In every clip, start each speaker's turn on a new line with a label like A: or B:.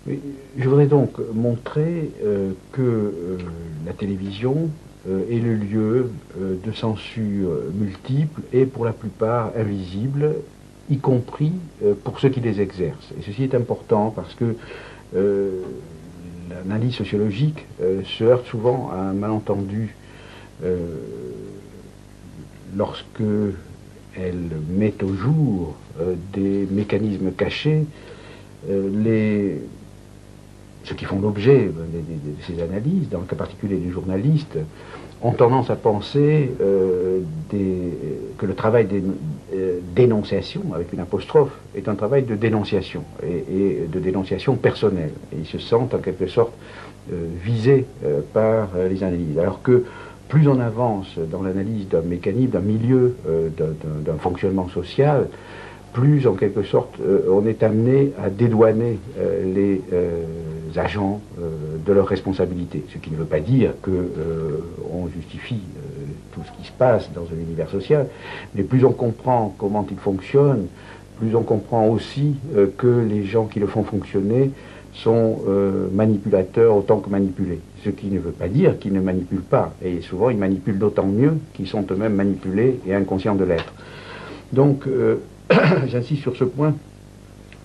A: Oui, je voudrais donc montrer que la télévision est le lieu de censure multiples et pour la plupart invisibles, y compris pour ceux qui les exercent. Et ceci est important parce que euh, l'analyse sociologique se heurte souvent à un malentendu euh, lorsque elle met au jour des mécanismes cachés. Ceux qui font l'objet de ces analyses, dans le cas particulier des journalistes, ont tendance à penser que le travail de dénonciation, avec une apostrophe, est un travail de dénonciation, et de dénonciation personnelle. Et ils se sentent en quelque sorte visés par les analyses. Alors que plus on avance dans l'analyse d'un mécanisme, d'un milieu, d'un fonctionnement social, plus en quelque sorte on est amené à dédouaner les agents de leurs responsabilités. Ce qui ne veut pas dire qu'on justifie tout ce qui se passe dans un univers social, mais plus on comprend comment il fonctionne, plus on comprend aussi que les gens qui le font fonctionner sont manipulateurs autant que manipulés. Ce qui ne veut pas dire qu'ils ne manipulent pas. Et souvent, ils manipulent d'autant mieux qu'ils sont eux-mêmes manipulés et inconscients de l'être. Donc, j'insiste sur ce point,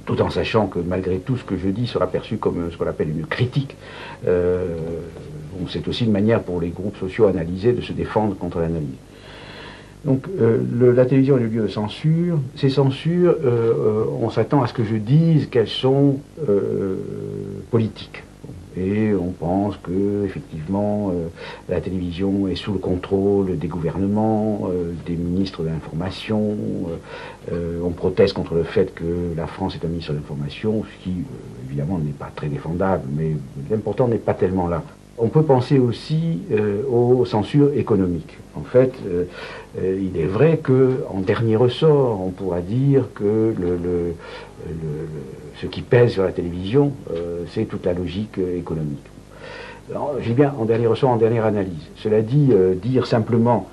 A: tout en sachant que malgré tout ce que je dis sera perçu comme ce qu'on appelle une critique. C'est aussi une manière pour les groupes sociaux analysés de se défendre contre l'analyse. Donc la télévision est le lieu de censure. Ces censures, on s'attend à ce que je dise qu'elles sont politiques. Et on pense que effectivement la télévision est sous le contrôle des gouvernements, des ministres de l'information. On proteste contre le fait que la France est un ministre de l'information, ce qui évidemment n'est pas très défendable, mais l'important n'est pas tellement là. On peut penser aussi aux censures économiques. En fait, il est vrai qu'en dernier ressort, on pourra dire que ce qui pèse sur la télévision, c'est toute la logique économique. J'ai bien en dernier ressort, en dernière analyse. Cela dit, dire simplement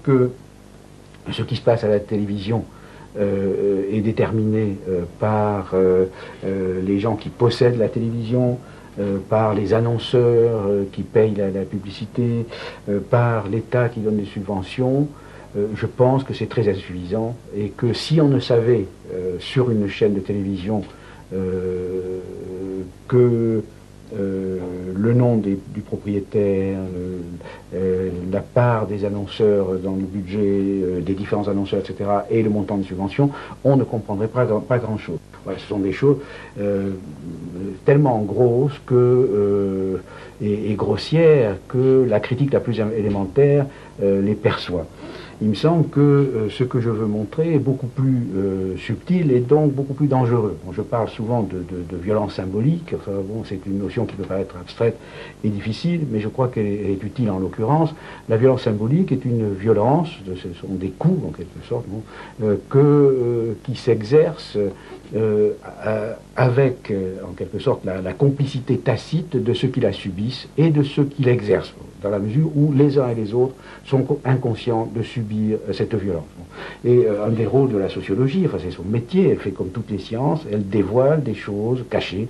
A: que ce qui se passe à la télévision est déterminé par les gens qui possèdent la télévision, par les annonceurs qui payent la publicité, par l'État qui donne des subventions, je pense que c'est très insuffisant et que si on ne savait sur une chaîne de télévision que le nom du propriétaire, la part des annonceurs dans le budget, des différents annonceurs, etc., et le montant de subvention, on ne comprendrait pas grand-chose. Voilà, ce sont des choses tellement grosses et grossières que la critique la plus élémentaire les perçoit. Il me semble que ce que je veux montrer est beaucoup plus subtil et donc beaucoup plus dangereux. Bon, je parle souvent de violence symbolique, enfin, bon, c'est une notion qui peut paraître abstraite et difficile, mais je crois qu'elle est utile en l'occurrence. La violence symbolique est une violence, ce sont des coups en quelque sorte, bon, qui s'exercent avec en quelque sorte la complicité tacite de ceux qui la subissent et de ceux qui l'exercent, dans la mesure où les uns et les autres sont inconscients de subir cette violence. Et un des rôles de la sociologie, enfin c'est son métier, elle fait comme toutes les sciences, elle dévoile des choses cachées,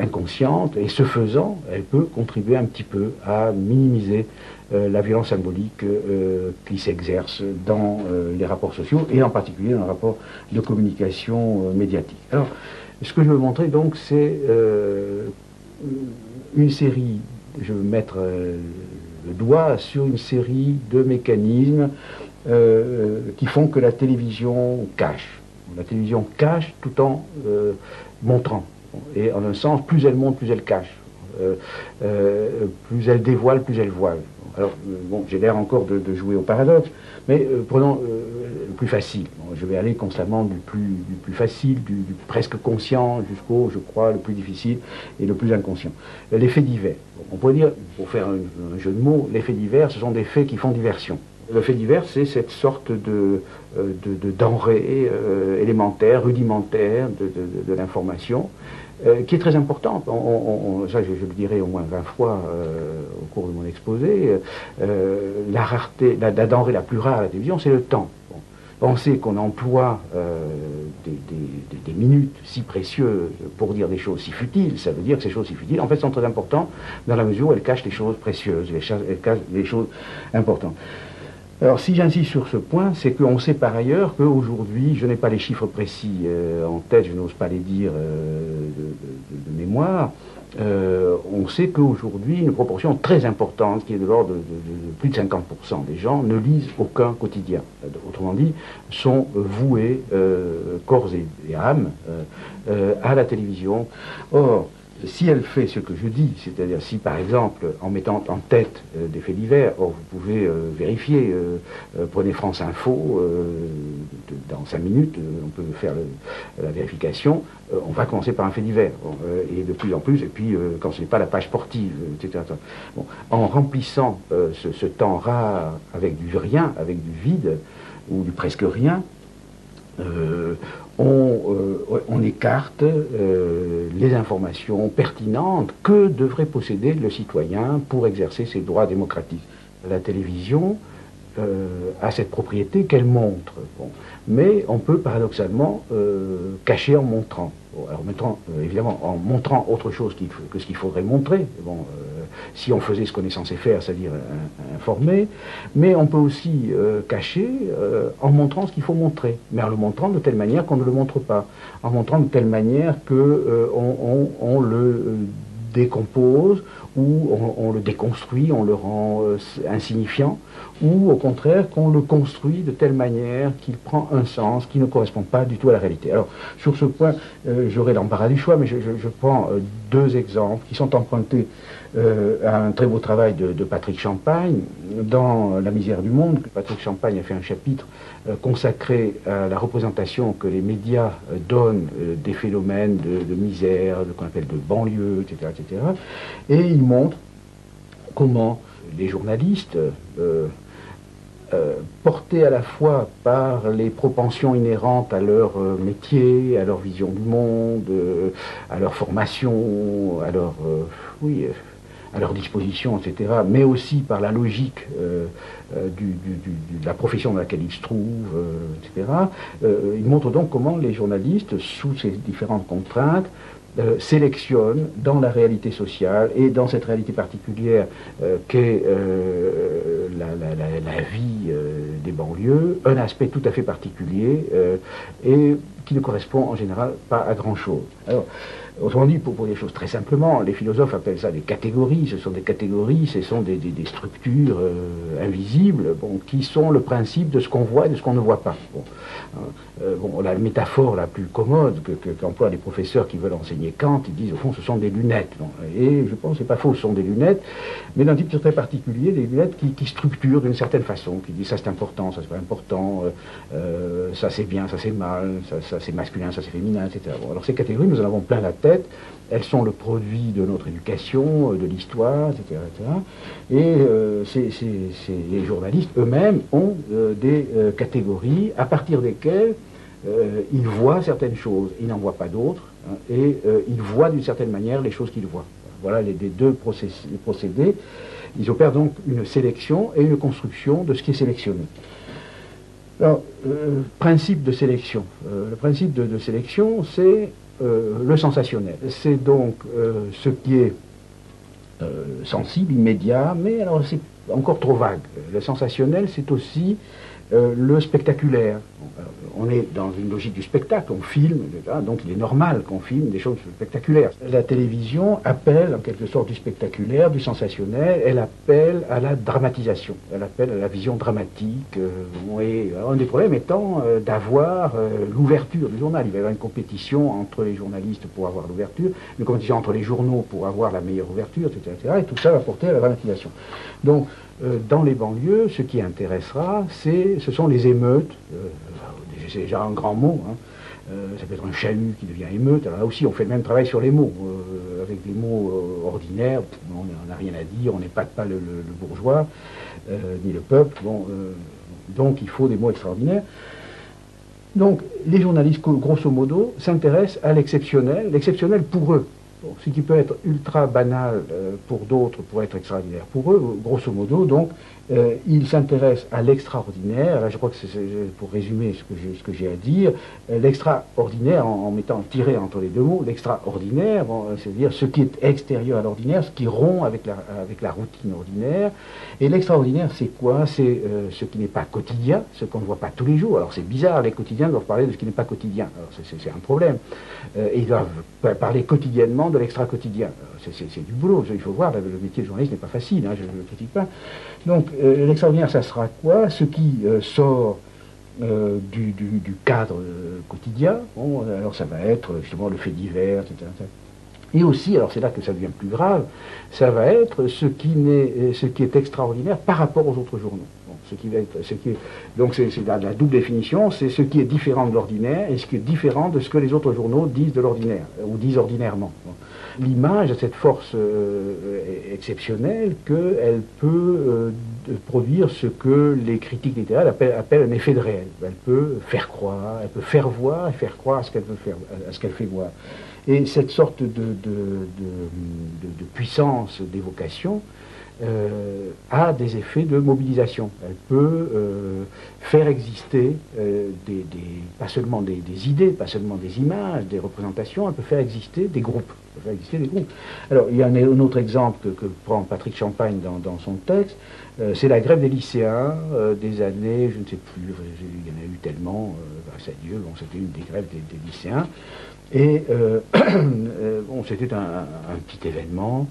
A: inconscientes, et ce faisant, elle peut contribuer un petit peu à minimiser la violence symbolique qui s'exerce dans les rapports sociaux, et en particulier dans le rapport de communication médiatique. Alors, ce que je veux montrer donc, c'est une série, je veux mettre le doigt sur une série de mécanismes qui font que la télévision cache. La télévision cache tout en montrant. Et en un sens, plus elle montre, plus elle cache. Plus elle dévoile, plus elle voile. Alors, bon, j'ai l'air encore de jouer au paradoxe, mais prenons le plus facile. Bon, je vais aller constamment du plus facile, du presque conscient, jusqu'au, je crois, le plus difficile et le plus inconscient. Les faits divers. Bon, on pourrait dire, pour faire un jeu de mots, les faits divers, ce sont des faits qui font diversion. Le fait divers, c'est cette sorte de denrée élémentaire, rudimentaire de l'information, qui est très importante. Ça, je le dirai au moins 20 fois au cours de mon exposé. La rareté, la denrée la plus rare à la télévision, c'est le temps. Bon. Penser qu'on emploie des minutes si précieuses pour dire des choses si futiles, ça veut dire que ces choses si futiles, en fait, sont très importantes dans la mesure où elles cachent les choses précieuses, elles cachent les choses importantes. Alors, si j'insiste sur ce point, c'est qu'on sait par ailleurs qu'aujourd'hui, je n'ai pas les chiffres précis en tête, je n'ose pas les dire de mémoire, on sait qu'aujourd'hui, une proportion très importante, qui est de l'ordre de plus de 50% des gens, ne lisent aucun quotidien. Autrement dit, sont voués, corps et âme, à la télévision. Or, si elle fait ce que je dis, c'est-à-dire si par exemple en mettant en tête des faits divers, or vous pouvez vérifier, prenez France Info, dans 5 minutes, on peut faire la vérification, on va commencer par un fait divers, et de plus en plus, et puis quand ce n'est pas la page sportive, etc. Bon, en remplissant ce temps rare avec du rien, avec du vide, ou du presque rien, on écarte les informations pertinentes que devrait posséder le citoyen pour exercer ses droits démocratiques. La télévision a cette propriété qu'elle montre, bon. Mais on peut paradoxalement cacher en montrant. Bon, alors évidemment, en montrant autre chose que ce qu'il faudrait montrer, bon, si on faisait ce qu'on est censé faire, c'est-à-dire informer, mais on peut aussi cacher en montrant ce qu'il faut montrer, mais en le montrant de telle manière qu'on ne le montre pas, en montrant de telle manière que on le décompose, ou on le déconstruit, on le rend insignifiant, ou au contraire qu'on le construit de telle manière qu'il prend un sens qui ne correspond pas du tout à la réalité. Alors sur ce point, j'aurai l'embarras du choix, mais je prends deux exemples qui sont empruntés à un très beau travail de Patrick Champagne dans La misère du monde. Patrick Champagne a fait un chapitre consacré à la représentation que les médias donnent des phénomènes de misère, de qu'on appelle de banlieue, etc., etc. Et il montre comment les journalistes, portés à la fois par les propensions inhérentes à leur métier, à leur vision du monde, à leur formation, à leur, à leur disposition, etc., mais aussi par la logique de la profession dans laquelle ils se trouvent, etc. Il montre donc comment les journalistes, sous ces différentes contraintes, sélectionnent dans la réalité sociale et dans cette réalité particulière qu'est la vie des banlieues, un aspect tout à fait particulier et qui ne correspond en général pas à grand-chose. Alors, autrement dit, pour dire les choses très simplement, les philosophes appellent ça des catégories. Ce sont des catégories, ce sont des structures invisibles, bon, qui sont le principe de ce qu'on voit et de ce qu'on ne voit pas. Bon, la métaphore la plus commode qu'emploient les professeurs qui veulent enseigner Kant, ils disent au fond ce sont des lunettes. Bon, et je pense que c'est pas faux, ce sont des lunettes, mais d'un type très particulier, des lunettes qui structurent d'une certaine façon, qui disent ça c'est important, ça c'est pas important, ça c'est bien, ça c'est mal, ça c'est masculin, ça c'est féminin, etc. Bon, alors ces catégories, nous en avons plein la tête, elles sont le produit de notre éducation, de l'histoire, etc., etc. Et les journalistes eux-mêmes ont des catégories à partir desquelles ils voient certaines choses, ils n'en voient pas d'autres, hein, et ils voient d'une certaine manière les choses qu'ils voient. Voilà les deux procédés. Ils opèrent donc une sélection et une construction de ce qui est sélectionné. Alors, principe de sélection. Le principe de sélection, c'est le sensationnel. C'est donc ce qui est sensible, immédiat, mais alors c'est encore trop vague. Le sensationnel, c'est aussi le spectaculaire. On est dans une logique du spectacle, on filme, donc il est normal qu'on filme des choses spectaculaires. La télévision appelle en quelque sorte du spectaculaire, du sensationnel, elle appelle à la dramatisation, elle appelle à la vision dramatique, et un des problèmes étant d'avoir l'ouverture du journal. Il va y avoir une compétition entre les journalistes pour avoir l'ouverture, une compétition entre les journaux pour avoir la meilleure ouverture, etc., et tout ça va porter à la dramatisation. Donc, dans les banlieues, ce qui intéressera, ce sont les émeutes. C'est déjà un grand mot. Hein. Ça peut être un chahut qui devient émeute. Alors là aussi, on fait le même travail sur les mots. Avec des mots ordinaires, on n'a rien à dire, on n'épate pas le bourgeois, ni le peuple. Bon, donc il faut des mots extraordinaires. Donc les journalistes, grosso modo, s'intéressent à l'exceptionnel pour eux. Bon, ce qui peut être ultra banal pour d'autres pourrait être extraordinaire pour eux, grosso modo. Donc, ils s'intéressent à l'extraordinaire. Là, je crois que c'est pour résumer ce que j'ai à dire. L'extraordinaire, en mettant tiré entre les deux mots, l'extraordinaire, bon, c'est-à-dire ce qui est extérieur à l'ordinaire, ce qui rompt avec la routine ordinaire. Et l'extraordinaire, c'est quoi? C'est ce qui n'est pas quotidien, ce qu'on ne voit pas tous les jours. Alors, c'est bizarre, les quotidiens doivent parler de ce qui n'est pas quotidien. Alors, c'est un problème. Et ils doivent parler quotidiennement de l'extra-quotidien. C'est du boulot, il faut voir, le métier de journaliste n'est pas facile, hein, je ne le critique pas. Donc, l'extraordinaire, ça sera quoi? Ce qui sort du cadre quotidien. Bon, alors ça va être justement le fait divers, etc. Et aussi, alors c'est là que ça devient plus grave, ça va être ce qui est extraordinaire par rapport aux autres journaux. Bon, donc c'est la double définition, c'est ce qui est différent de l'ordinaire et ce qui est différent de ce que les autres journaux disent de l'ordinaire, ou disent ordinairement. Bon. L'image a cette force exceptionnelle qu'elle peut produire ce que les critiques littéraires appellent un effet de réel. Elle peut faire croire, elle peut faire voir et faire croire à ce qu'elle fait voir. Et cette sorte de puissance d'évocation a des effets de mobilisation. Elle peut faire exister pas seulement des idées, pas seulement des images, des représentations, elle peut faire exister des groupes. Alors, il y a un autre exemple que prend Patrick Champagne dans son texte, c'est la grève des lycéens des années, je ne sais plus, il y en a eu tellement, grâce à Dieu, bon, c'était une des grèves des lycéens. Et bon, c'était un petit événement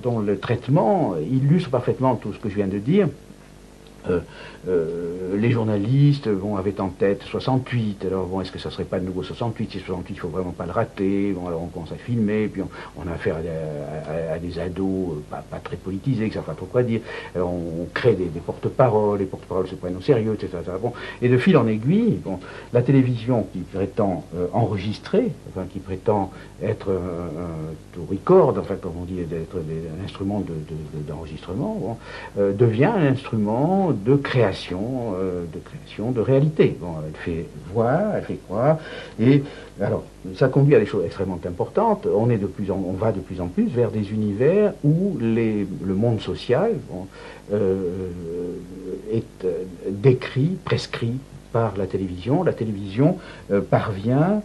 A: dont le traitement illustre parfaitement tout ce que je viens de dire. Les journalistes avaient en tête 68, alors bon, est-ce que ça serait pas de nouveau 68? Si 68, il faut vraiment pas le rater. Bon, alors on commence à filmer, puis on a affaire à des ados pas très politisés, qui savent pas trop quoi dire. Alors on crée des porte-paroles, les porte-paroles se prennent au sérieux, etc. Bon, et de fil en aiguille, bon, la télévision qui prétend enregistrer, enfin qui prétend être un to record, enfin comme on dit, d'être un instrument d'enregistrement, bon, devient un instrument de création, de réalité. Bon, elle fait voir, elle fait croire, et alors ça conduit à des choses extrêmement importantes. On va de plus en plus vers des univers où le monde social est décrit, prescrit par la télévision. La télévision devient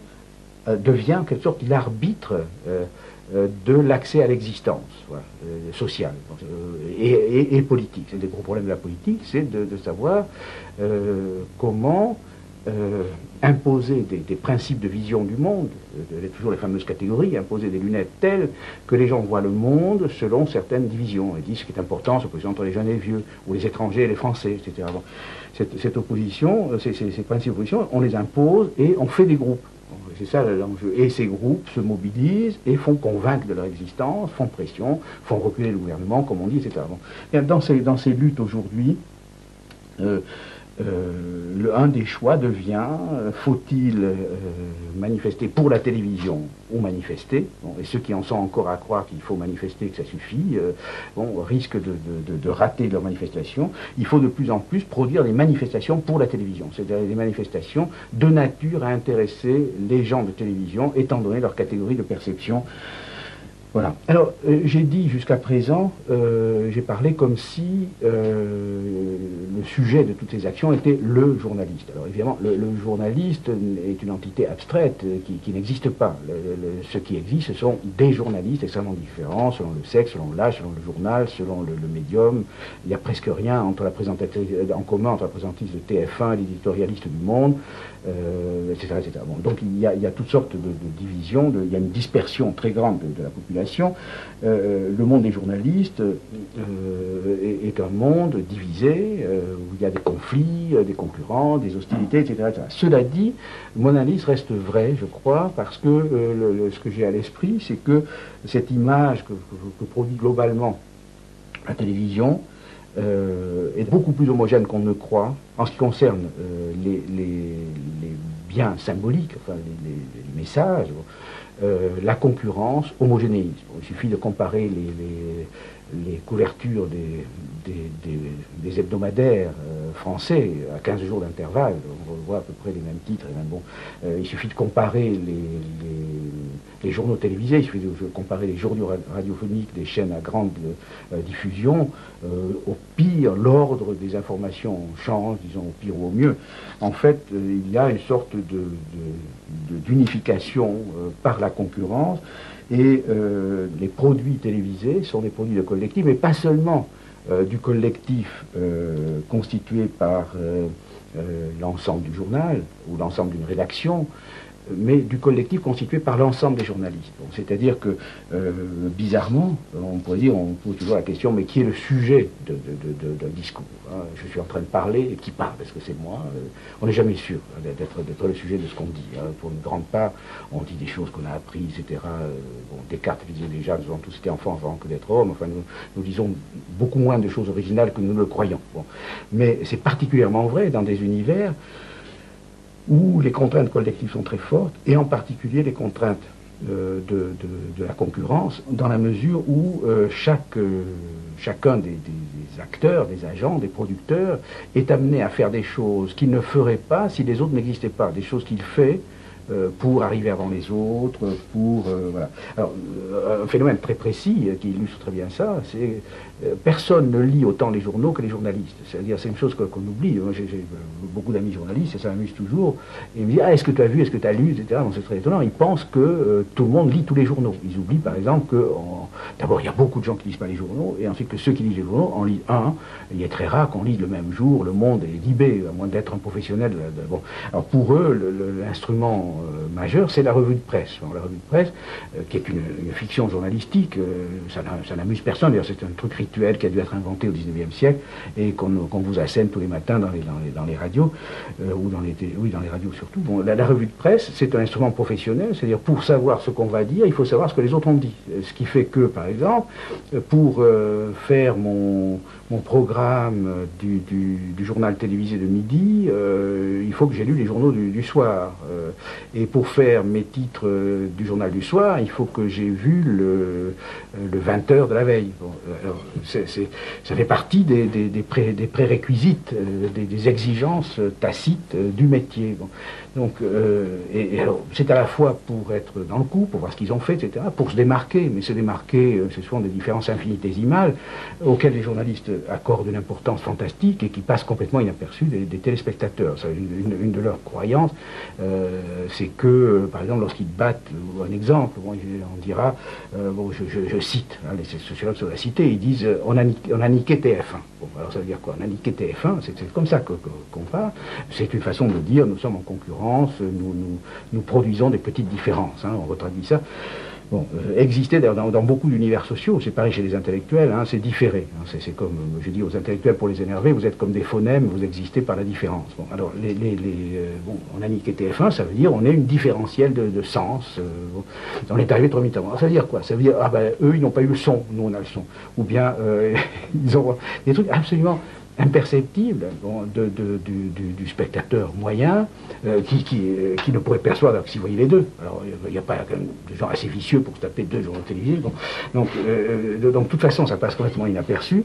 A: en quelque sorte l'arbitre de l'accès à l'existence sociale et politique. C'est des gros problèmes de la politique, c'est de savoir comment imposer des principes de vision du monde, toujours les fameuses catégories, imposer des lunettes telles que les gens voient le monde selon certaines divisions. Ils disent ce qui est important, s'opposition entre les jeunes et les vieux, ou les étrangers et les Français, etc. Bon, cette opposition, ces principes d'opposition, on les impose et on fait des groupes. C'est ça l'enjeu. Et ces groupes se mobilisent et font convaincre de leur existence, font pression, font reculer le gouvernement, comme on dit, etc. Bon. Et dans ces luttes aujourd'hui, un des choix devient, faut-il manifester pour la télévision ou manifester, bon, et ceux qui en sont encore à croire qu'il faut manifester, que ça suffit, risquent de rater leur manifestation. Il faut de plus en plus produire des manifestations pour la télévision, c'est-à-dire des manifestations de nature à intéresser les gens de télévision, étant donné leur catégorie de perception. Voilà. Alors, j'ai dit jusqu'à présent, j'ai parlé comme si le sujet de toutes ces actions était le journaliste. Alors évidemment, le journaliste est une entité abstraite qui n'existe pas. Ce qui existe, ce sont des journalistes extrêmement différents, selon le sexe, selon l'âge, selon le journal, selon le médium. Il n'y a presque rien en commun entre la présentatrice de TF1 et l'éditorialiste du Monde, etc., etc. Bon, donc il y a toutes sortes de divisions, il y a une dispersion très grande de la population. Le monde des journalistes est un monde divisé, où il y a des conflits, des concurrents, des hostilités, etc., etc. Cela dit, mon analyse reste vraie, je crois, parce que ce que j'ai à l'esprit, c'est que cette image que produit globalement la télévision est beaucoup plus homogène qu'on ne croit en ce qui concerne les biens symboliques, enfin les messages. La concurrence homogénéise. Il suffit de comparer les couvertures des hebdomadaires français à 15 jours d'intervalle, on voit à peu près les mêmes titres. Et même bon, il suffit de comparer les journaux télévisés, il suffit de comparer les journaux radiophoniques des chaînes à grande diffusion, au pire, l'ordre des informations change, disons au pire ou au mieux. En fait, il y a une sorte d'unification par la concurrence, et les produits télévisés sont des produits de collectif, mais pas seulement du collectif constitué par l'ensemble du journal ou l'ensemble d'une rédaction, mais du collectif constitué par l'ensemble des journalistes. Bon, c'est-à-dire que, bizarrement, on pourrait dire, on pose toujours la question, mais qui est le sujet d'un discours, hein? Je suis en train de parler, et qui parle? Est-ce que c'est moi? On n'est jamais sûr d'être le sujet de ce qu'on dit, hein. Pour une grande part, on dit des choses qu'on a apprises, etc. Bon, Descartes disait déjà, nous avons tous été enfants avant que d'être hommes. Enfin, nous disons beaucoup moins de choses originales que nous ne le croyons. Bon. Mais c'est particulièrement vrai dans des univers où les contraintes collectives sont très fortes, et en particulier les contraintes de la concurrence, dans la mesure où chacun des acteurs, des agents, des producteurs, est amené à faire des choses qu'il ne ferait pas si les autres n'existaient pas, des choses qu'il fait pour arriver avant les autres, pour... voilà. Alors, un phénomène très précis qui illustre très bien ça, c'est personne ne lit autant les journaux que les journalistes. C'est-à-dire, c'est une chose qu'on oublie. Moi, j'ai beaucoup d'amis journalistes, et ça m'amuse toujours. Et ils me disent, ah, est-ce que tu as vu, est-ce que tu as lu, etc. Donc, c'est très étonnant. Ils pensent que tout le monde lit tous les journaux. Ils oublient, par exemple, que, d'abord, il y a beaucoup de gens qui ne lisent pas les journaux, et ensuite que ceux qui lisent les journaux en lisent un. Il est très rare qu'on lise le même jour Le Monde et Libé, à moins d'être un professionnel. Bon. Alors, pour eux, l'instrument majeur, c'est la revue de presse. Bon, la revue de presse, qui est une fiction journalistique, ça n'amuse personne. D'ailleurs, c'est un truc rituel qui a dû être inventé au XIXe siècle et qu'on vous assène tous les matins dans les radios, ou dans les radios surtout. Bon, la revue de presse, c'est un instrument professionnel, c'est-à-dire pour savoir ce qu'on va dire, il faut savoir ce que les autres ont dit. Ce qui fait que, par exemple, pour faire mon programme du journal télévisé de midi, il faut que j'ai lu les journaux du soir. Et pour faire mes titres du journal du soir, il faut que j'ai vu le 20h de la veille. Bon, alors, ça fait partie des prérequisites, des exigences tacites du métier. Bon. Donc, alors, c'est à la fois pour être dans le coup, pour voir ce qu'ils ont fait, etc., pour se démarquer, mais se démarquer, c'est souvent des différences infinitésimales auxquelles les journalistes accordent une importance fantastique et qui passent complètement inaperçues des téléspectateurs. Ça, une de leurs croyances, c'est que, par exemple, lorsqu'ils battent, un exemple, bon, on dira, bon, je cite, hein, les sociologues sur la cité, ils disent on a niqué TF1. Bon, alors ça veut dire quoi? On a niqué TF1, c'est comme ça qu'on parle. C'est une façon de dire nous sommes en concurrence, nous produisons des petites différences, hein, on retraduit ça. Bon, exister dans beaucoup d'univers sociaux, c'est pareil chez les intellectuels, hein, c'est différé. Hein, c'est comme, je dis aux intellectuels pour les énerver, vous êtes comme des phonèmes, vous existez par la différence. Bon, alors, bon, on a niqué TF1, ça veut dire on est une différentielle de sens. Bon, on est arrivé trop vite avant. Ça veut dire quoi? Ça veut dire, ah ben, eux, ils n'ont pas eu le son, nous, on a le son. Ou bien, ils ont des trucs absolument imperceptible, bon, du spectateur moyen qui ne pourrait percevoir s'il voyait les deux. Alors il n'y a pas de gens assez vicieux pour se taper deux journaux télévisés. Bon. Donc de toute façon ça passe complètement inaperçu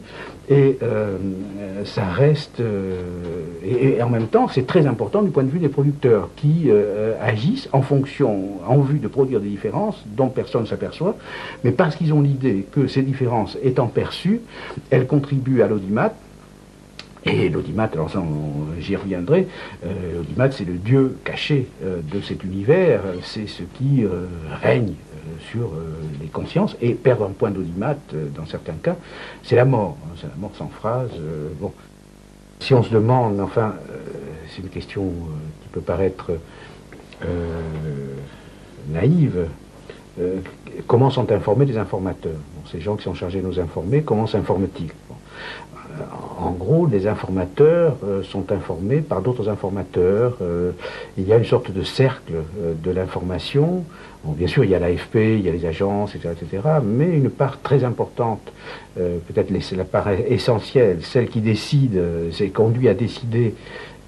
A: et ça reste et en même temps c'est très important du point de vue des producteurs qui agissent en vue de produire des différences dont personne ne s'aperçoit, mais parce qu'ils ont l'idée que ces différences étant perçues, elles contribuent à l'audimat. Et l'audimat, alors ça j'y reviendrai, l'audimat c'est le dieu caché de cet univers, c'est ce qui règne sur les consciences, et perdre un point d'audimat, dans certains cas, c'est la mort, hein, c'est la mort sans phrase. Bon. Si on se demande, enfin, c'est une question qui peut paraître naïve, comment sont informés les informateurs? Bon, ces gens qui sont chargés de nous informer, comment s'informent-ils? Bon. En gros, les informateurs sont informés par d'autres informateurs. Il y a une sorte de cercle de l'information. Bon, bien sûr, il y a l'AFP, il y a les agences, etc., mais une part très importante, peut-être la part essentielle, celle qui décide, c'est conduit à décider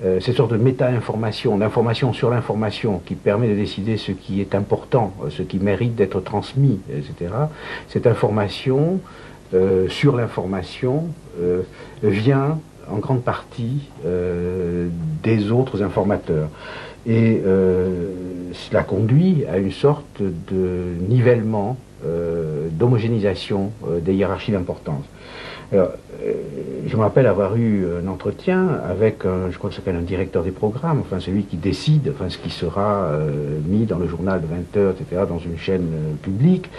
A: cette sorte de méta-information, d'information sur l'information qui permet de décider ce qui est important, ce qui mérite d'être transmis, etc. Cette information sur l'information vient en grande partie des autres informateurs. Et cela conduit à une sorte de nivellement, d'homogénéisation des hiérarchies d'importance. Alors, je me rappelle avoir eu un entretien avec, je crois que ça s'appelle un directeur des programmes, enfin celui qui décide, enfin ce qui sera mis dans le journal de 20 heures, etc., dans une chaîne publique.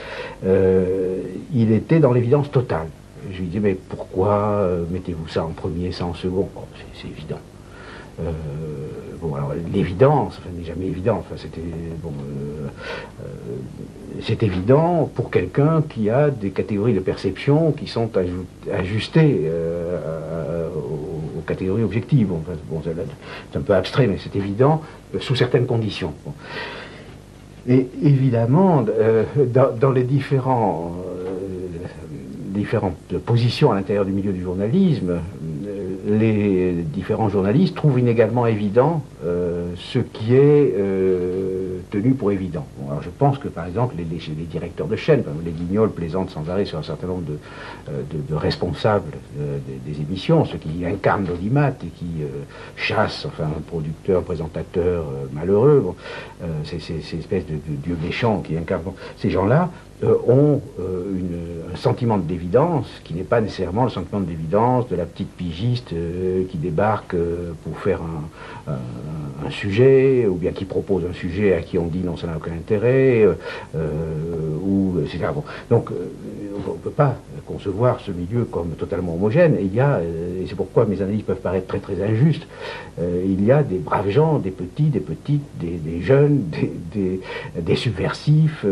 A: Il était dans l'évidence totale. Je lui disais, mais pourquoi mettez-vous ça en premier, ça en second? Bon, c'est évident. Bon, alors l'évidence, enfin, n'est jamais évident. Enfin, c'était bon, c'est évident pour quelqu'un qui a des catégories de perception qui sont ajustées aux catégories objectives. Bon, c'est un peu abstrait, mais c'est évident sous certaines conditions. Bon. Et évidemment, dans les différentes positions à l'intérieur du milieu du journalisme, les différents journalistes trouvent inégalement évident ce qui est tenu pour évident. Bon, alors je pense que par exemple les directeurs de chaîne, les Guignols plaisantent sans arrêt sur un certain nombre de responsables des émissions, ceux qui incarnent l'audimat et qui chassent enfin, un producteur, un présentateur malheureux, bon, ces espèces de dieux méchants qui incarnent. Bon, ces gens-là ont un sentiment d'évidence qui n'est pas nécessairement le sentiment d'évidence de la petite pigiste qui débarque pour faire un sujet, ou bien qui propose un sujet à qui on dit non, ça n'a aucun intérêt, ou etc. Bon. Donc on ne peut pas concevoir ce milieu comme totalement homogène. Et il y a, et c'est pourquoi mes analyses peuvent paraître très très injustes, il y a des braves gens, des petits, des petites, des jeunes, des subversifs,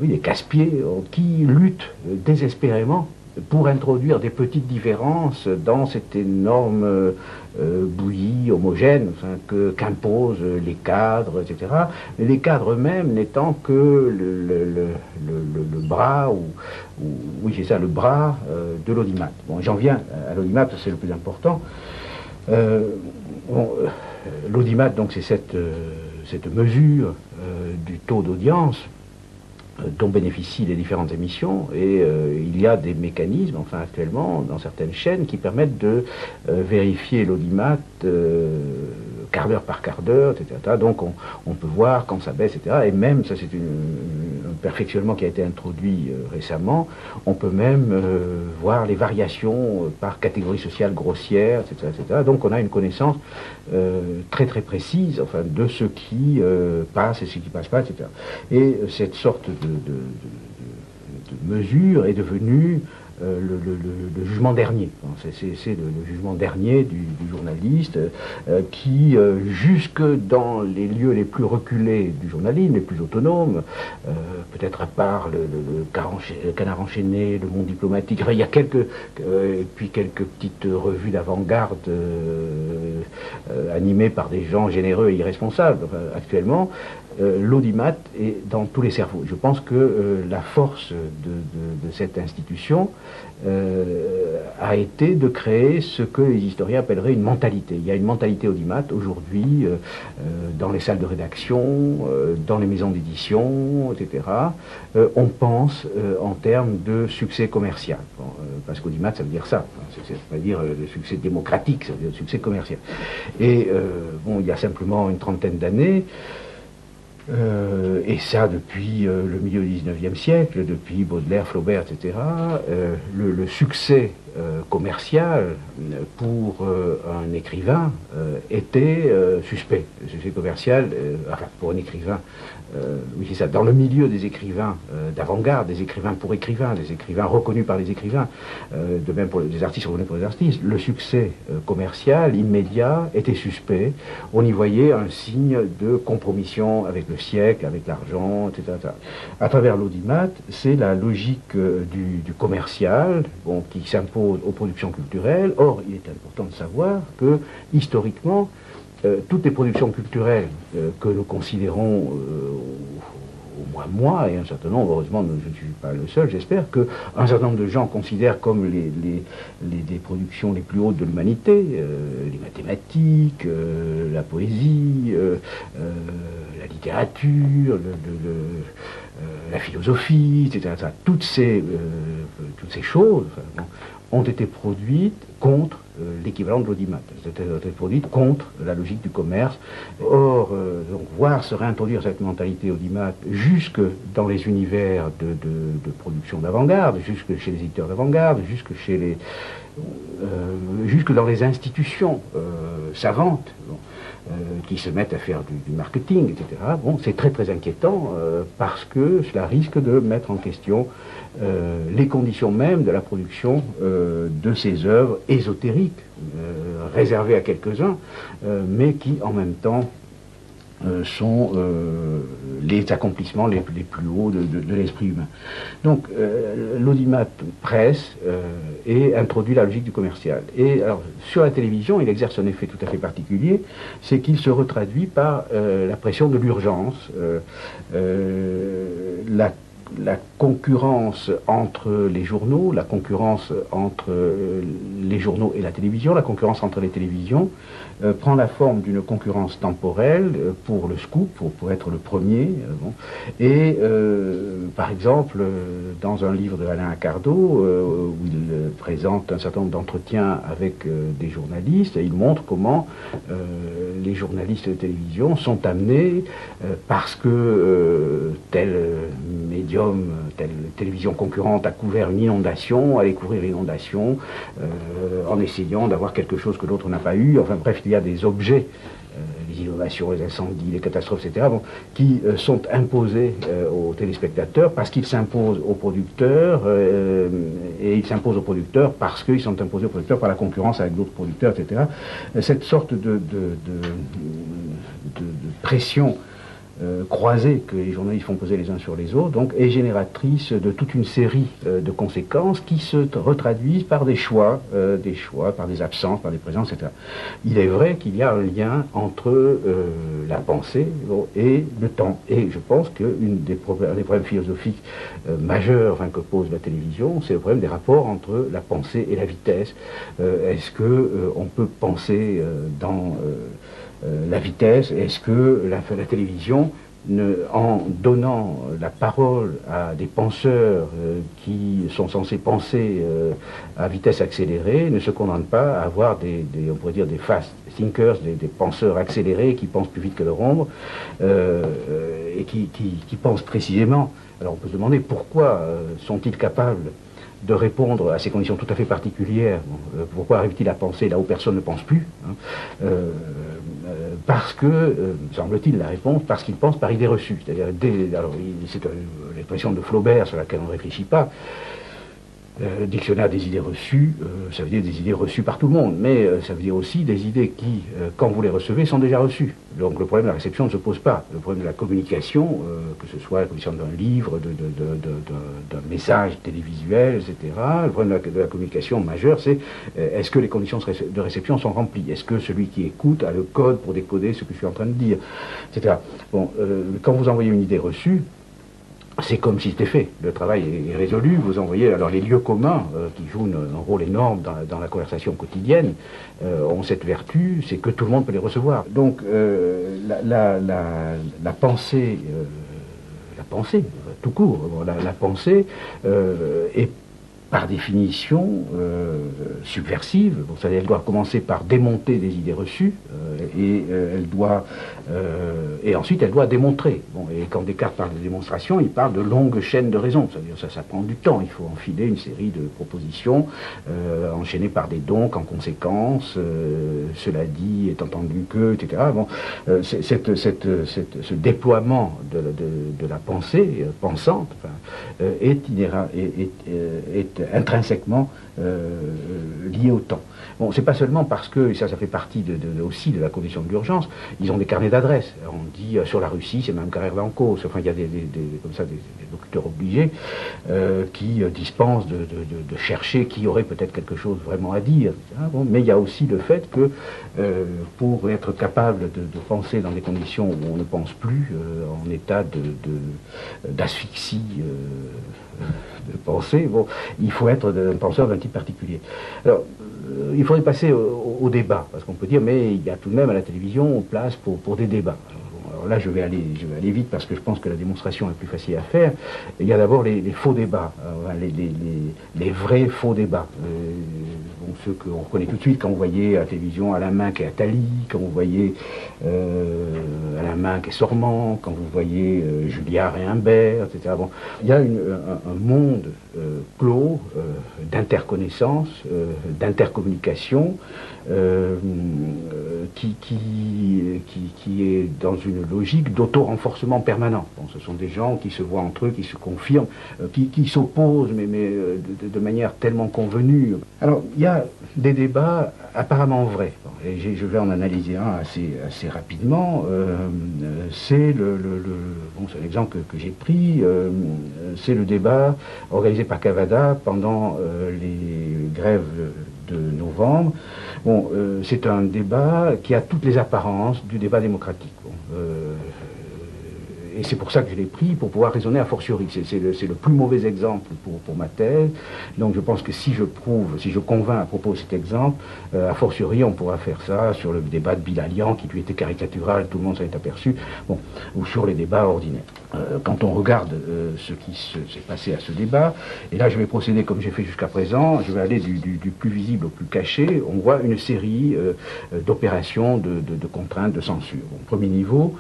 A: des casse-pieds qui luttent désespérément pour introduire des petites différences dans cette énorme bouillie homogène qu'imposent les cadres, etc. Mais les cadres eux-mêmes n'étant que le bras, oui c'est ça, le bras de l'audimat. Bon, j'en viens à l'audimat, c'est le plus important. L'audimat, donc, c'est cette mesure du taux d'audience dont bénéficient les différentes émissions, et il y a des mécanismes, enfin actuellement, dans certaines chaînes, qui permettent de vérifier l'audimat quart d'heure par quart d'heure, etc. Donc on peut voir quand ça baisse, etc. Et même, ça c'est un perfectionnement qui a été introduit récemment, on peut même voir les variations par catégorie sociale grossière, etc., etc. Donc on a une connaissance très très précise, enfin, de ce qui passe et ce qui passe pas, etc. Et cette sorte de mesure est devenue le jugement dernier. C'est le jugement dernier du journaliste qui, jusque dans les lieux les plus reculés du journalisme, les plus autonomes, peut-être à part le Canard enchaîné, le Monde diplomatique, enfin, il y a quelques petites revues d'avant-garde animées par des gens généreux et irresponsables. Enfin, actuellement, l'audimat est dans tous les cerveaux. Je pense que la force de cette institution a été de créer ce que les historiens appelleraient une mentalité. Il y a une mentalité audimat aujourd'hui dans les salles de rédaction, dans les maisons d'édition, etc. On pense en termes de succès commercial. Bon, parce qu'audimat, ça veut dire ça. C'est pas dire le succès démocratique, ça veut dire le succès commercial. Et bon, il y a simplement une trentaine d'années, et ça depuis le milieu du XIXe siècle, depuis Baudelaire, Flaubert, etc., le succès commercial pour un écrivain était suspect. Le succès commercial, enfin pour un écrivain, oui c'est ça, dans le milieu des écrivains d'avant-garde, des écrivains pour écrivains, des écrivains reconnus par les écrivains, de même pour des artistes reconnus pour les artistes, le succès commercial immédiat était suspect. On y voyait un signe de compromission avec le siècle, avec l'argent, etc. À travers l'audimat, c'est la logique du commercial, bon, qui s'impose aux productions culturelles. Or, il est important de savoir que, historiquement, toutes les productions culturelles que nous considérons, au moins moi, et un certain nombre, heureusement je ne suis pas le seul, j'espère, qu'un certain nombre de gens considèrent comme les productions les plus hautes de l'humanité, les mathématiques, la poésie, la littérature, la philosophie, etc. Toutes ces choses, enfin, bon, ont été produites contre l'équivalent de l'audimat. Elles ont été produites contre la logique du commerce. Or, donc, voir se réintroduire cette mentalité audimat jusque dans les univers de production d'avant-garde, jusque chez les éditeurs d'avant-garde, jusque dans les institutions savantes, bon, qui se mettent à faire du marketing, etc. Bon, c'est très très inquiétant parce que cela risque de mettre en question les conditions même de la production de ces œuvres ésotériques, réservées à quelques-uns, mais qui en même temps sont les accomplissements les plus hauts de l'esprit humain. Donc l'audimat presse et introduit la logique du commercial. Et alors sur la télévision, il exerce un effet tout à fait particulier, c'est qu'il se retraduit par la pression de l'urgence, la concurrence entre les journaux, la concurrence entre les journaux et la télévision, la concurrence entre les télévisions prend la forme d'une concurrence temporelle pour le scoop, pour être le premier. Bon. Et par exemple, dans un livre de Alain Accardo, où il présente un certain nombre d'entretiens avec des journalistes, il montre comment les journalistes de télévision sont amenés, parce que tel médium, telle télévision concurrente a couvert une inondation, aller couvrir l'inondation en essayant d'avoir quelque chose que l'autre n'a pas eu. Enfin bref, il y a des objets, les inondations, les incendies, les catastrophes, etc., bon, qui sont imposés aux téléspectateurs parce qu'ils s'imposent aux producteurs, et ils s'imposent aux producteurs parce qu'ils sont imposés aux producteurs par la concurrence avec d'autres producteurs, etc. Cette sorte de pression croisée que les journalistes font peser les uns sur les autres, donc, est génératrice de toute une série de conséquences qui se retraduisent par des choix, par des absences, par des présences, etc. Il est vrai qu'il y a un lien entre la pensée et le temps. Et je pense qu'un des problèmes philosophiques majeurs, enfin, que pose la télévision, c'est le problème des rapports entre la pensée et la vitesse. Est-ce que on peut penser dans la vitesse? Est-ce que la télévision, en donnant la parole à des penseurs qui sont censés penser à vitesse accélérée, ne se condamne pas à avoir on pourrait dire des fast thinkers, des penseurs accélérés qui pensent plus vite que leur ombre, et qui pensent précisément? Alors on peut se demander pourquoi sont-ils capables de répondre à ces conditions tout à fait particulières. Pourquoi arrive-t-il à penser là où personne ne pense plus, hein? Parce que, semble-t-il, la réponse, parce qu'ils pensent par idée reçue. C'est-à-dire, c'est l'expression de Flaubert sur laquelle on ne réfléchit pas. Dictionnaire des idées reçues, ça veut dire des idées reçues par tout le monde, mais ça veut dire aussi des idées qui, quand vous les recevez, sont déjà reçues. Donc le problème de la réception ne se pose pas. Le problème de la communication, que ce soit la communication d'un livre, d'un message télévisuel, etc., le problème de la communication majeur, c'est est-ce que les conditions de réception sont remplies? Est-ce que celui qui écoute a le code pour décoder ce que je suis en train de dire, etc. Bon, quand vous envoyez une idée reçue, c'est comme si c'était fait. Le travail est résolu. Vous envoyez alors les lieux communs qui jouent un rôle énorme dans la conversation quotidienne ont cette vertu, c'est que tout le monde peut les recevoir. Donc la pensée, tout court, la pensée est par définition subversive. Bon, ça, elle doit commencer par démonter des idées reçues et ensuite elle doit démontrer. Bon, et quand Descartes parle de démonstration, il parle de longues chaînes de raisons. C'est-à-dire ça prend du temps. Il faut enfiler une série de propositions enchaînées par des donc en conséquence. Cela dit, est entendu que, etc. Bon, ce déploiement de la pensée pensante, enfin, est intrinsèquement lié au temps. Bon, c'est pas seulement parce que, ça fait partie aussi de la condition de l'urgence, ils ont des carnets d'adresses. On dit sur la Russie, c'est même Carrère en cause. Enfin, il y a comme ça des locuteurs obligés qui dispensent de chercher qui aurait peut-être quelque chose vraiment à dire. Hein, bon, mais il y a aussi le fait que pour être capable de penser dans des conditions où on ne pense plus, en état d'asphyxie, de penser, bon, il faut être un penseur d'un type particulier. Alors, il faudrait passer au débat, parce qu'on peut dire, mais il y a tout de même à la télévision place pour des débats. Alors, alors là je vais aller vite parce que je pense que la démonstration est plus facile à faire. Il y a d'abord les faux débats, les vrais faux débats. Bon, ceux qu'on reconnaît tout de suite quand vous voyez à la télévision Alain Minc et Attali, quand vous voyez Alain Minc et Sormand, quand vous voyez Julliard et Imbert, etc. Bon, il y a un monde clos d'interconnaissance, d'intercommunication, qui est dans une logique d'auto-renforcement permanent. Bon, ce sont des gens qui se voient entre eux, qui se confirment, qui s'opposent, mais de manière tellement convenue. Alors, il y a des débats apparemment vrais. Bon, et je vais en analyser un assez rapidement. C'est bon, c'est l'exemple que j'ai pris. C'est le débat organisé par Cavada pendant les grèves de novembre. Bon, c'est un débat qui a toutes les apparences du débat démocratique. Bon, et c'est pour ça que je l'ai pris, pour pouvoir raisonner a fortiori. C'est le plus mauvais exemple pour ma thèse. Donc je pense que si je convainc à propos de cet exemple, a fortiori on pourra faire ça sur le débat de Bilalian, qui lui était caricatural, tout le monde s'en est aperçu, bon, ou sur les débats ordinaires. Quand on regarde ce qui s'est passé à ce débat, et là je vais procéder comme j'ai fait jusqu'à présent, je vais aller du plus visible au plus caché, on voit une série d'opérations de contraintes, de censure. Bon, premier niveau,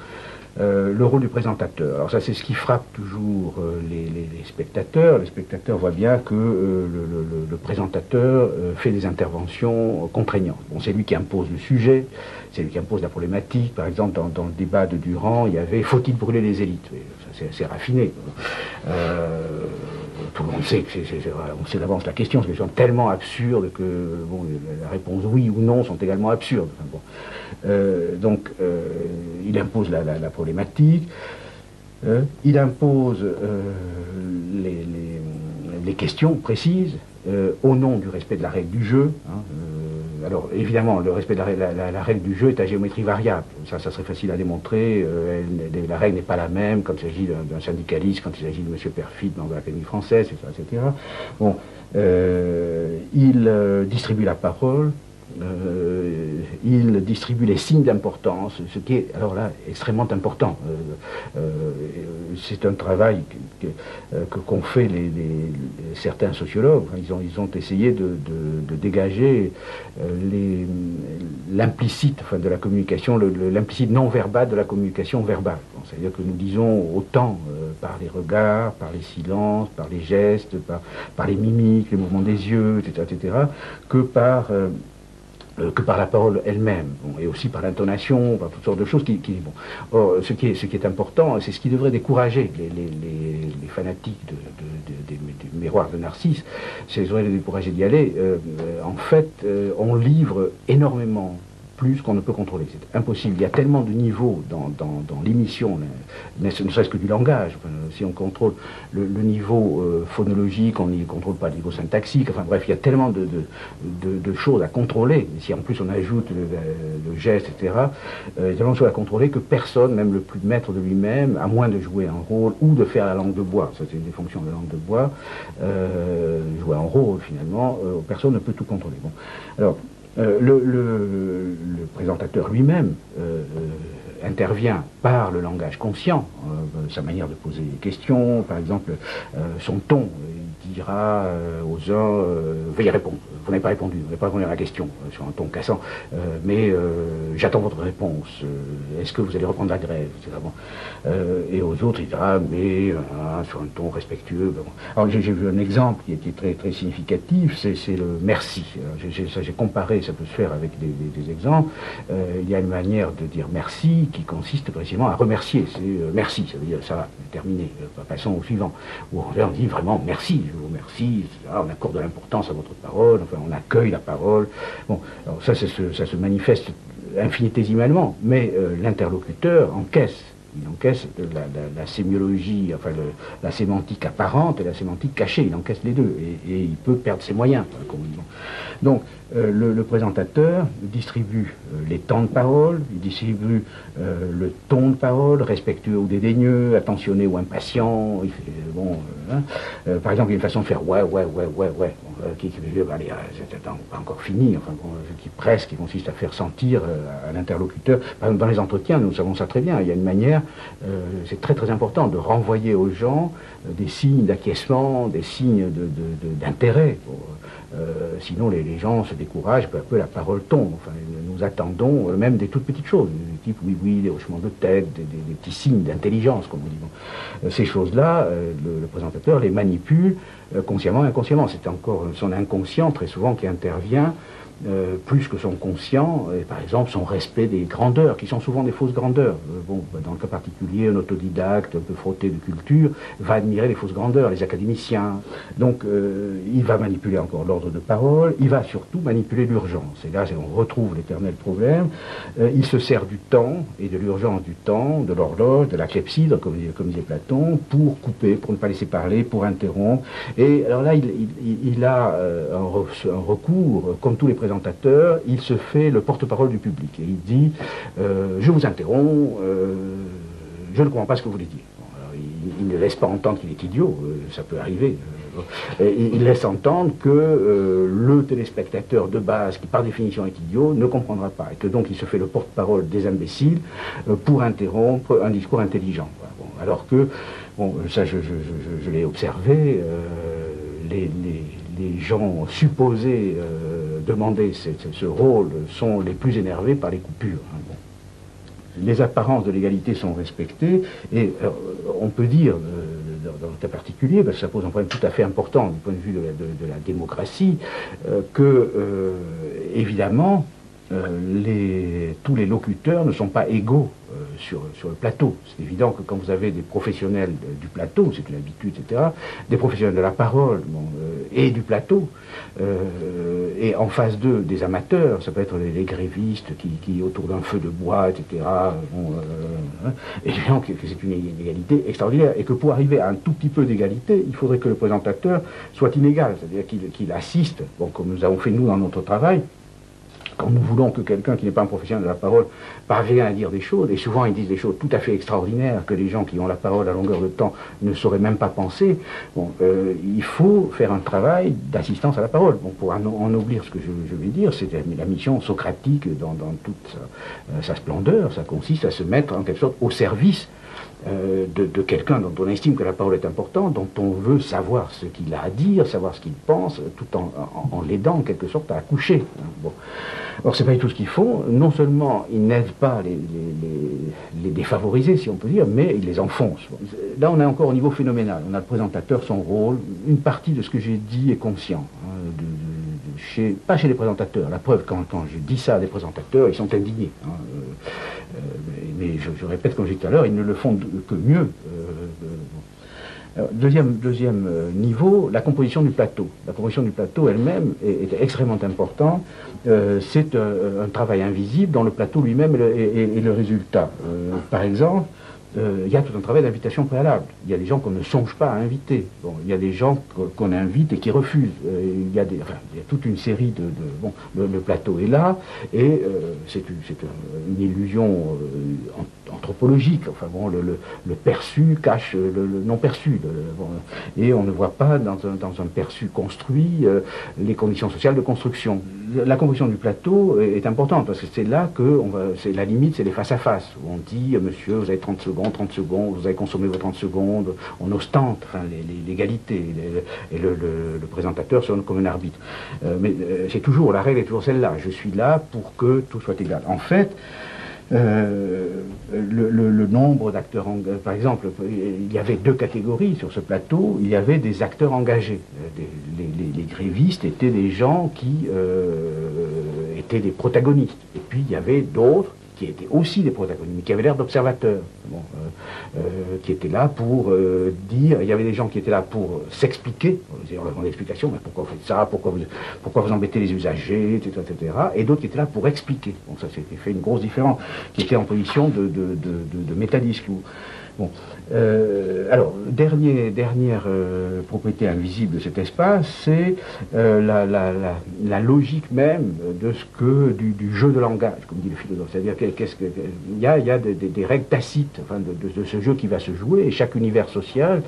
A: le rôle du présentateur. Alors ça, c'est ce qui frappe toujours les spectateurs. Les spectateurs voient bien que le présentateur fait des interventions contraignantes. Bon, c'est lui qui impose le sujet, c'est lui qui impose la problématique. Par exemple, dans le débat de Durand, il y avait « Faut-il brûler les élites ?» Ça, c'est raffiné. Tout le monde sait que on sait d'avance la question, c'est une question tellement absurde que bon, la réponse oui ou non sont également absurdes. Enfin, bon. Donc, il impose la problématique, il impose les questions précises au nom du respect de la règle du jeu. Hein, alors, évidemment, le respect de la règle du jeu est à géométrie variable. Ça serait facile à démontrer. La règle n'est pas la même quand il s'agit d'un syndicaliste, quand il s'agit de M. Perfit, membre de l'Académie française, etc. Bon, il distribue la parole. Il distribue les signes d'importance, ce qui est, alors là, extrêmement important. C'est un travail qu'ont fait certains sociologues. Ils ont essayé de dégager l'implicite de la communication, l'implicite non verbal de la communication verbale. Bon, c'est-à-dire que nous disons autant par les regards, par les silences, par les gestes, par les mimiques, les mouvements des yeux, etc., que par la parole elle-même, bon, et aussi par l'intonation, par toutes sortes de choses bon. Or, ce qui est important, c'est ce qui devrait décourager les fanatiques des miroirs de Narcisse, c'est devrait les décourager d'y aller. En fait, on livre énormément plus qu'on ne peut contrôler. C'est impossible. Il y a tellement de niveaux dans l'émission, ne serait-ce que du langage. Enfin, si on contrôle le niveau phonologique, on n'y contrôle pas le niveau syntaxique. Enfin bref, il y a tellement de choses à contrôler. Si en plus on ajoute le geste, etc., il y a tellement de choses à contrôler que personne, même le plus maître de lui-même, à moins de jouer un rôle ou de faire la langue de bois, ça c'est une des fonctions de la langue de bois, jouer un rôle finalement, personne ne peut tout contrôler. Bon. Alors, le présentateur lui-même intervient par le langage conscient, sa manière de poser des questions, par exemple son ton. Il dira aux uns veuillez répondre, vous n'avez pas répondu, vous n'avez pas répondu à la question, sur un ton cassant, mais j'attends votre réponse, est-ce que vous allez reprendre la grève, etc. Bon. Et aux autres il dira mais sur un ton respectueux. Bon. Alors j'ai vu un exemple qui était très, très significatif, c'est le merci. J'ai comparé, ça peut se faire avec des exemples. Il y a une manière de dire merci qui consiste précisément à remercier. C'est merci, ça veut dire ça va, terminé, passons au suivant. Ou on dit vraiment merci, je vous remercie, on accorde de l'importance à votre parole, enfin on accueille la parole. Bon, alors ça se manifeste infinitésimalement, mais l'interlocuteur encaisse. Il encaisse la sémiologie, enfin la sémantique apparente et la sémantique cachée, il encaisse les deux, et il peut perdre ses moyens. Donc, le présentateur distribue les temps de parole, il distribue le ton de parole, respectueux ou dédaigneux, attentionné ou impatient. Par exemple, il y a une façon de faire ouais. Bon, c'est pas encore fini, enfin, bon, qui presque, qui consiste à faire sentir à l'interlocuteur. Par exemple, dans les entretiens, nous savons ça très bien, il y a une manière, c'est très très important de renvoyer aux gens des signes d'acquiescement, des signes d'intérêt. Sinon, les gens se découragent, peu à peu la parole tombe. Enfin, nous attendons même des toutes petites choses, du type oui, oui, des hochements de tête, des petits signes d'intelligence, comme on dit. Bon. Ces choses-là, le présentateur les manipule consciemment et inconsciemment. C'est encore son inconscient, très souvent, qui intervient. Plus que son conscient, et par exemple son respect des grandeurs, qui sont souvent des fausses grandeurs. Dans le cas particulier, un autodidacte un peu frotté de culture va admirer les fausses grandeurs, les académiciens. Donc il va manipuler encore l'ordre de parole, il va surtout manipuler l'urgence. Et là, on retrouve l'éternel problème. Il se sert du temps, et de l'urgence du temps, de l'horloge, de la clepsydre, comme disait Platon, pour couper, pour ne pas laisser parler, pour interrompre. Et alors là, il a un recours, comme tous les présentateur, il se fait le porte-parole du public et il dit je vous interromps, je ne comprends pas ce que vous voulez dire. Bon, alors, il ne laisse pas entendre qu'il est idiot, ça peut arriver. Il laisse entendre que le téléspectateur de base, qui par définition est idiot, ne comprendra pas et que donc il se fait le porte-parole des imbéciles pour interrompre un discours intelligent. Voilà. Bon, alors que, bon, ça je l'ai observé, les gens supposés demander ce rôle sont les plus énervés par les coupures. Hein, bon. Les apparences de l'égalité sont respectées et on peut dire, dans le cas particulier, parce que ça pose un problème tout à fait important du point de vue de la démocratie, que évidemment tous les locuteurs ne sont pas égaux sur le plateau. C'est évident que quand vous avez des professionnels du plateau, c'est une habitude, etc., des professionnels de la parole et du plateau, et en face d'eux, des amateurs, ça peut être les grévistes qui autour d'un feu de bois, etc., évidemment que c'est une inégalité extraordinaire, et que pour arriver à un tout petit peu d'égalité, il faudrait que le présentateur soit inégal, c'est-à-dire qu'il assiste, bon, comme nous avons fait nous dans notre travail, quand nous voulons que quelqu'un qui n'est pas un professionnel de la parole parvienne à dire des choses, et souvent ils disent des choses tout à fait extraordinaires que les gens qui ont la parole à longueur de temps ne sauraient même pas penser, bon, il faut faire un travail d'assistance à la parole. Bon, pour ennoblir ce que je vais dire, c'est la mission socratique dans toute sa splendeur, ça consiste à se mettre en quelque sorte au service de quelqu'un dont on estime que la parole est importante, dont on veut savoir ce qu'il a à dire, savoir ce qu'il pense, tout en l'aidant en quelque sorte à accoucher. Bon. Or, c'est pas du tout ce qu'ils font. Non seulement ils n'aident pas les défavorisés, si on peut dire, mais ils les enfoncent. Bon. Là, on est encore au niveau phénoménal. On a le présentateur, son rôle. Une partie de ce que j'ai dit est conscient. Hein, pas chez les présentateurs. La preuve, quand je dis ça à des présentateurs, ils sont indignés. Hein, mais je répète, comme j'ai dit tout à l'heure, ils ne le font que mieux. Alors, deuxième niveau, la composition du plateau. La composition du plateau elle-même est extrêmement importante. C'est un travail invisible dont le plateau lui-même est le résultat. Par exemple, il y a tout un travail d'invitation préalable. Il y a des gens qu'on ne songe pas à inviter. Bon, il y a des gens qu'on invite et qui refusent. Il y a toute une série bon, le plateau est là, et c'est une illusion anthropologique. Enfin bon, le perçu cache le non perçu. Bon, et on ne voit pas dans un perçu construit les conditions sociales de construction. La composition du plateau est importante, parce que c'est là que c'est la limite, c'est les face-à-face, où on dit, monsieur, vous avez 30 secondes, vous avez consommé vos 30 secondes, on ostente, enfin, l'égalité, et le présentateur sonne comme un arbitre. Mais c'est toujours, la règle est toujours celle-là, je suis là pour que tout soit égal. En fait, le nombre d'acteurs engagés, par exemple, il y avait deux catégories sur ce plateau. Il y avait des acteurs engagés. Les grévistes étaient des gens qui étaient des protagonistes. Et puis il y avait d'autres qui étaient aussi des protagonistes, mais qui avaient l'air d'observateurs, bon, qui étaient là pour dire, il y avait des gens qui étaient là pour s'expliquer, on leur demandait explication, mais pourquoi vous faites ça, pourquoi vous embêtez les usagers, etc., etc., et d'autres qui étaient là pour expliquer. Bon, ça s'était fait une grosse différence, qui était en position de métadisque. Bon. Alors, dernière propriété invisible de cet espace, c'est la logique même de du jeu de langage, comme dit le philosophe. C'est-à-dire qu'il y a des règles tacites, enfin, de ce jeu qui va se jouer, et chaque univers social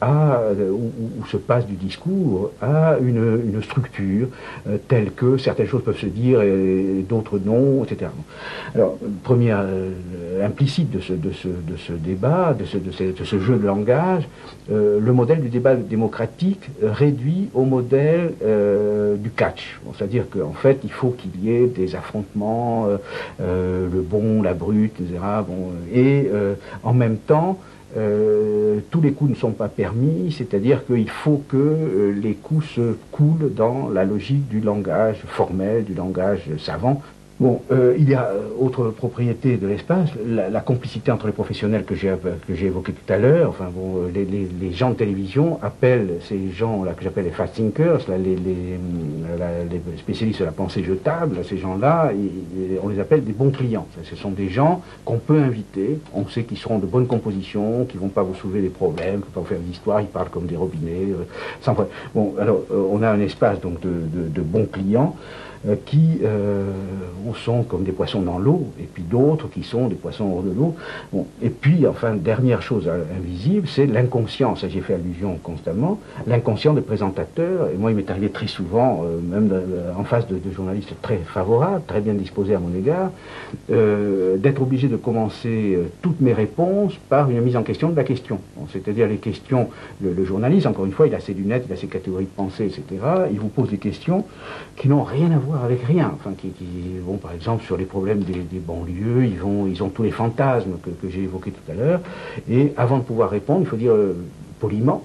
A: où se passe du discours a une structure telle que certaines choses peuvent se dire et d'autres non, etc. Alors, première implicite de ce débat, de ce jeu de langage, le modèle du débat démocratique réduit au modèle du catch. Bon, c'est-à-dire qu'en fait, il faut qu'il y ait des affrontements, le bon, la brute, etc. Bon, et en même temps, tous les coups ne sont pas permis, c'est-à-dire qu'il faut que les coups se coulent dans la logique du langage formel, du langage savant. Bon, il y a autre propriété de l'espace, la complicité entre les professionnels que j'ai évoqué tout à l'heure. Enfin bon, les gens de télévision appellent ces gens-là que j'appelle les fast thinkers, là, les spécialistes de la pensée jetable, ces gens-là, on les appelle des bons clients. Ce sont des gens qu'on peut inviter, on sait qu'ils seront de bonne composition, qu'ils vont pas vous soulever des problèmes, qu'ils vont pas vous faire des histoires, ils parlent comme des robinets, sans problème. Bon, alors on a un espace donc de bons clients qui sont comme des poissons dans l'eau, et puis d'autres qui sont des poissons hors de l'eau. Bon. Et puis, enfin, dernière chose invisible, c'est l'inconscient. Ça, j'ai fait allusion constamment. L'inconscient des présentateurs, et moi, il m'est arrivé très souvent, même en face de journalistes très favorables, très bien disposés à mon égard, d'être obligé de commencer toutes mes réponses par une mise en question de la question. Bon, c'est-à-dire les questions, le journaliste, encore une fois, il a ses lunettes, il a ses catégories de pensée, etc. Il vous pose des questions qui n'ont rien à voir avec rien, enfin, qui vont par exemple sur les problèmes des banlieues, ils ont tous les fantasmes que j'ai évoqués tout à l'heure, et avant de pouvoir répondre, il faut dire poliment,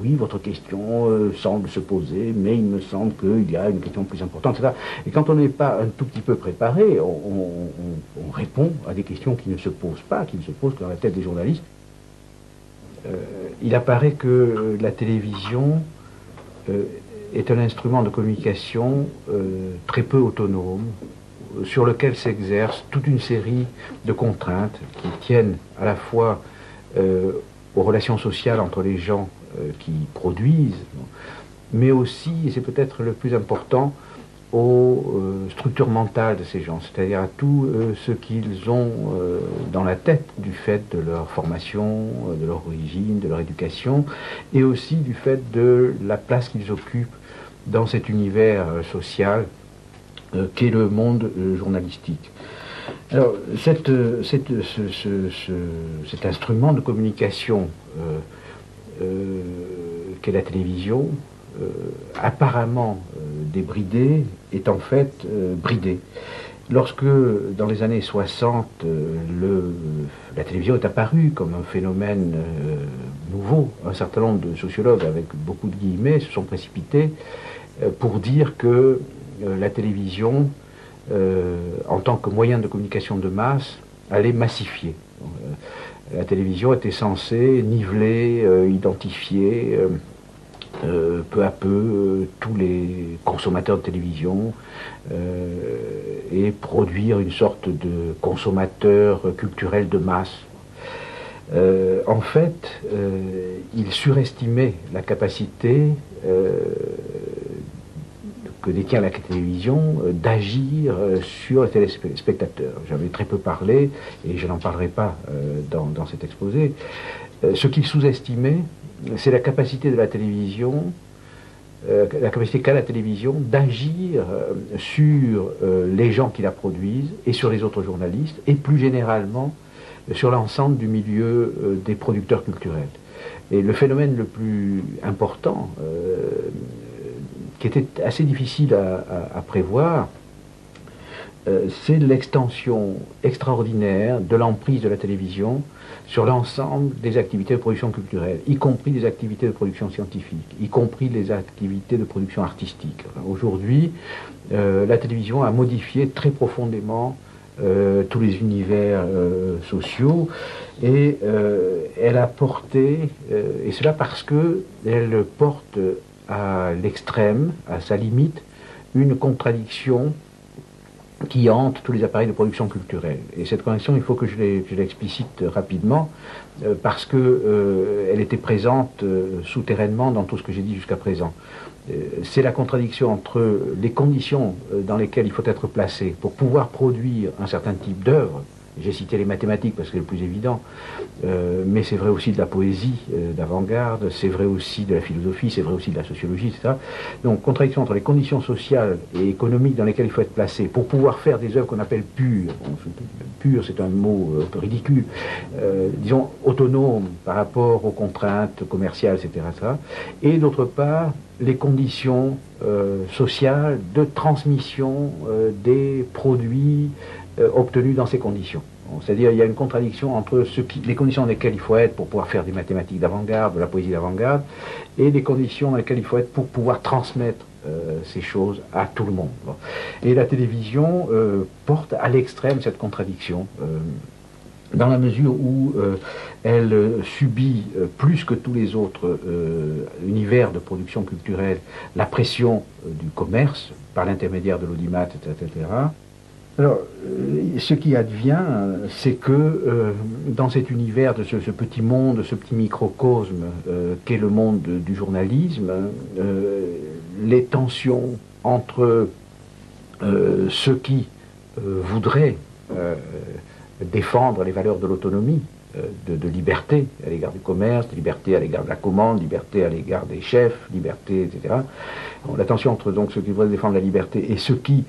A: oui, votre question semble se poser, mais il me semble qu'il y a une question plus importante, etc. Et quand on n'est pas un tout petit peu préparé, on répond à des questions qui ne se posent pas, qui ne se posent que dans la tête des journalistes. Il apparaît que la télévision est un instrument de communication très peu autonome, sur lequel s'exerce toute une série de contraintes qui tiennent à la fois aux relations sociales entre les gens qui produisent, mais aussi, et c'est peut-être le plus important, aux structures mentales de ces gens, c'est-à-dire à tout ce qu'ils ont dans la tête du fait de leur formation, de leur origine, de leur éducation, et aussi du fait de la place qu'ils occupent dans cet univers social qu'est le monde journalistique. Alors, cet instrument de communication qu'est la télévision, apparemment débridé, est en fait bridé. Lorsque, dans les années 60, la télévision est apparue comme un phénomène nouveau, un certain nombre de sociologues, avec beaucoup de guillemets, se sont précipités pour dire que la télévision, en tant que moyen de communication de masse, allait massifier. La télévision était censée niveler, identifier peu à peu tous les consommateurs de télévision et produire une sorte de consommateur culturel de masse. En fait, il surestimait la capacité que détient la télévision d'agir sur les téléspectateurs. J'avais très peu parlé, et je n'en parlerai pas dans cet exposé. Ce qu'il sous-estimait, c'est la capacité de la télévision, la capacité qu'a la télévision d'agir sur les gens qui la produisent et sur les autres journalistes, et plus généralement sur l'ensemble du milieu des producteurs culturels. Et le phénomène le plus important, qui était assez difficile à prévoir, c'est l'extension extraordinaire de l'emprise de la télévision sur l'ensemble des activités de production culturelle, y compris des activités de production scientifique, y compris les activités de production artistique. Aujourd'hui, la télévision a modifié très profondément tous les univers sociaux, et elle a porté, et cela parce qu'elle porte à l'extrême, à sa limite, une contradiction qui hante tous les appareils de production culturelle. Et cette connexion, il faut que je l'explicite rapidement, parce que elle était présente souterrainement dans tout ce que j'ai dit jusqu'à présent. C'est la contradiction entre les conditions dans lesquelles il faut être placé pour pouvoir produire un certain type d'œuvre. J'ai cité les mathématiques parce que c'est le plus évident, mais c'est vrai aussi de la poésie d'avant-garde, c'est vrai aussi de la philosophie, c'est vrai aussi de la sociologie, etc. Donc, contradiction entre les conditions sociales et économiques dans lesquelles il faut être placé pour pouvoir faire des œuvres qu'on appelle pures. Bon, pur, c'est un mot un peu ridicule, disons autonomes par rapport aux contraintes commerciales, etc. Et d'autre part, les conditions sociales de transmission des produits obtenus dans ces conditions. Bon, c'est-à-dire il y a une contradiction entre les conditions dans lesquelles il faut être pour pouvoir faire des mathématiques d'avant-garde, de la poésie d'avant-garde, et les conditions dans lesquelles il faut être pour pouvoir transmettre ces choses à tout le monde. Bon. Et la télévision porte à l'extrême cette contradiction. Dans la mesure où elle subit plus que tous les autres univers de production culturelle la pression du commerce par l'intermédiaire de l'audimat, etc. Alors, ce qui advient, c'est que dans cet univers de ce petit monde, ce petit microcosme qu'est le monde du journalisme, les tensions entre ceux qui voudraient défendre les valeurs de l'autonomie, de liberté à l'égard du commerce, de liberté à l'égard de la commande, liberté à l'égard des chefs, liberté, etc. Bon, la tension entre donc ceux qui voudraient défendre la liberté et ceux qui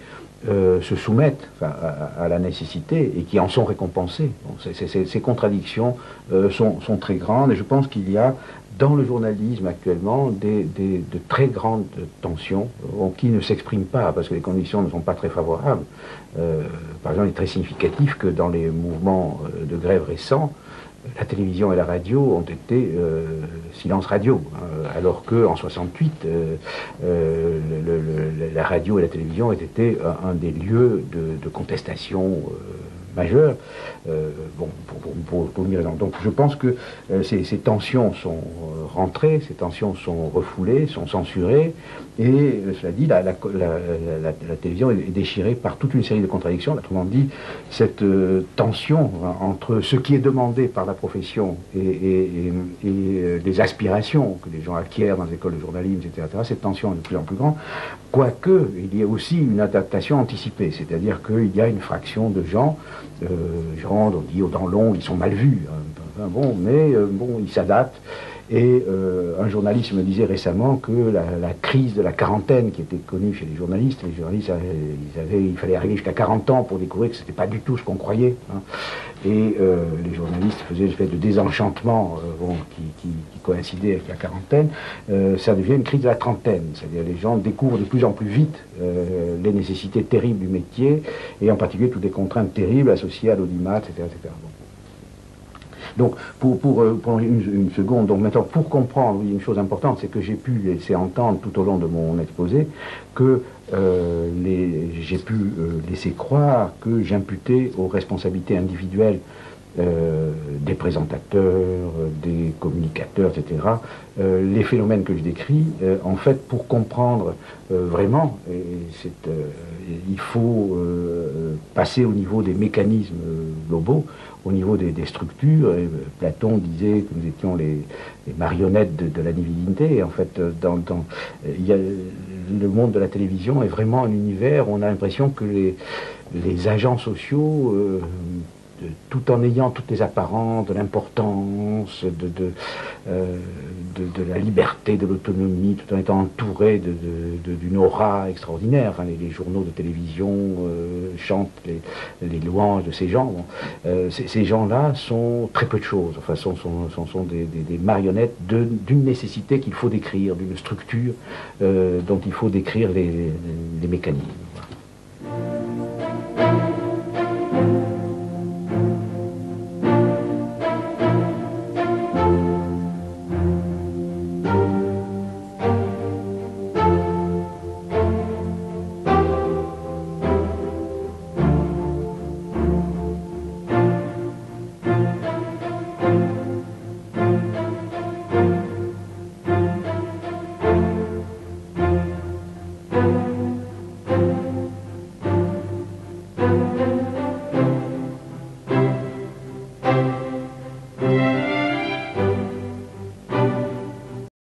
A: se soumettent à la nécessité et qui en sont récompensés. Bon, ces contradictions sont très grandes et je pense qu'il y a dans le journalisme actuellement de très grandes tensions qui ne s'expriment pas parce que les conditions ne sont pas très favorables. Par exemple, il est très significatif que dans les mouvements de grève récents, la télévision et la radio ont été silence radio, hein, alors qu'en 68, la radio et la télévision étaient un des lieux de contestation majeure, pour une raison. Donc je pense que ces tensions sont rentrées, ces tensions sont refoulées, sont censurées, et cela dit, la télévision est déchirée par toute une série de contradictions. Autrement dit, cette tension entre ce qui est demandé par la profession et les aspirations que les gens acquièrent dans les écoles de journalisme, etc., cette tension est de plus en plus grande, quoique il y a aussi une adaptation anticipée, c'est-à-dire qu'il y a une fraction de gens, on dit aux dents longues, ils sont mal vus, hein, bon, mais bon, ils s'adaptent. Et un journaliste me disait récemment que la crise de la quarantaine qui était connue chez les journalistes il fallait arriver jusqu'à 40 ans pour découvrir que c'était pas du tout ce qu'on croyait. Hein. Et les journalistes faisaient une espèce de désenchantement qui coïncidait avec la quarantaine. Ça devient une crise de la trentaine, c'est-à-dire les gens découvrent de plus en plus vite les nécessités terribles du métier, et en particulier toutes les contraintes terribles associées à l'audimat, etc. etc. Bon. Donc, pour une seconde, donc maintenant, pour comprendre, une chose importante, c'est que j'ai pu laisser entendre tout au long de mon exposé que j'ai pu laisser croire que j'imputais aux responsabilités individuelles des présentateurs, des communicateurs, etc., les phénomènes que je décris, en fait, pour comprendre vraiment, il faut passer au niveau des mécanismes globaux, au niveau des structures. Et Platon disait que nous étions les marionnettes de la divinité. En fait, le monde de la télévision est vraiment un univers où on a l'impression que les agents sociaux, tout en ayant toutes les apparences de l'importance, de la liberté, de l'autonomie, tout en étant entourés d'une aura extraordinaire. Enfin, les journaux de télévision chantent les louanges de ces gens. Bon. Ces gens-là sont très peu de choses. Enfin, sont des marionnettes d'une nécessité qu'il faut décrire, d'une structure dont il faut décrire les mécanismes.